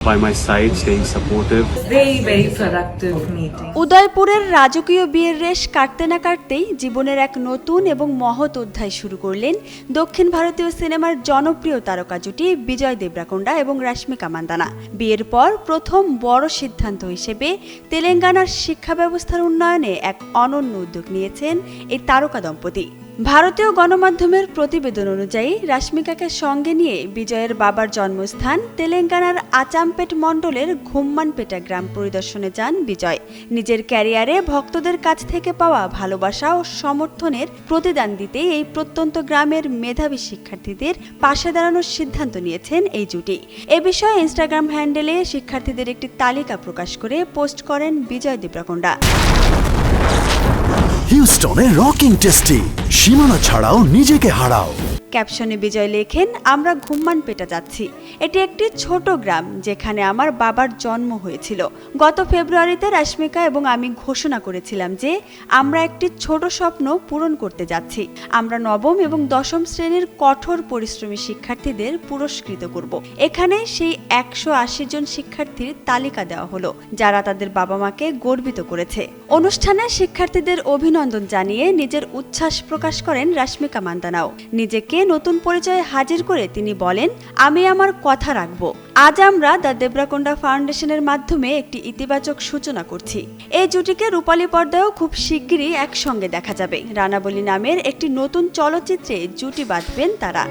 by my side, staying supportive. Very productive meeting. উদয়পুরের রাজকীয় বিয়ের রেশ কাটতে না কাটতেই জীবনের এক নতুন এবং মহৎ অধ্যায় শুরু করলেন দক্ষিণ ভারতীয় সিনেমার জনপ্রিয় তারকা জুটি বিজয় দেবরাকোন্ডা এবং রাশ্মিকা মান্দানা। বিয়ের পর প্রথম বড় সিদ্ধান্ত হিসেবে তেলেঙ্গানার শিক্ষা ব্যবস্থার উন্নয়নে এক অনন্য উদ্যোগ নিয়েছেন এই তারকা দম্পতি। ভারতীয় গণমাধ্যমের প্রতিবেদন অনুযায়ী রাশ্মিকাকে সঙ্গে নিয়ে বিজয়ের বাবার জন্মস্থান তেলেঙ্গানার আচামপেট মণ্ডলের ঘুম্মানপেটা গ্রাম পরিদর্শনে যান বিজয়। নিজের ক্যারিয়ারে ভক্তদের কাছ থেকে পাওয়া ভালোবাসা ও সমর্থনের প্রতিদান দিতে এই প্রত্যন্ত গ্রামের মেধাবী শিক্ষার্থীদের পাশে দাঁড়ানোর সিদ্ধান্ত নিয়েছেন এই জুটি। এ বিষয়ে ইনস্টাগ্রাম হ্যান্ডেলে শিক্ষার্থীদের একটি তালিকা প্রকাশ করে পোস্ট করেন বিজয় দেবরাকোন্ডা। হিউস্টনে রকিং টেস্টি, সীমানা ছাড়াও নিজেকে হারাও। ক্যাপশনে বিজয় লেখেন, আমরা ঘুম্মানপেটা যাচ্ছি। এটি একটি ছোট গ্রাম যেখানে আমার বাবার জন্ম হয়েছিল। গত ফেব্রুয়ারিতে রাশ্মিকা এবং আমি ঘোষণা করেছিলাম যে আমরা একটি ছোট স্বপ্ন পূরণ করতে যাচ্ছি। আমরা নবম এবং দশম শ্রেণীর কঠোর পরিশ্রমী শিক্ষার্থীদের পুরস্কৃত করব। এখানে সেই 180 জন শিক্ষার্থীর তালিকা দেওয়া হলো যারা তাদের বাবা মাকে গর্বিত করেছে। অনুষ্ঠানে শিক্ষার্থীদের অভিনন্দন জানিয়ে নিজের উচ্ছ্বাস প্রকাশ করেন রাশ্মিকা মান্দানাও। নিজেকে নতুন পরিচয়ে হাজির করে তিনি বলেন, আমি আমার কথা রাখব। আজ আমরা দ্য দেবরাকোন্ডা ফাউন্ডেশনের মাধ্যমে একটি ইতিবাচক সূচনা করছি। এই জুটিকে রূপালী পর্দায়ও খুব শিগগিরই একসঙ্গে দেখা যাবে। রানাবলী নামের একটি নতুন চলচ্চিত্রে জুটি বাঁধবেন তারা।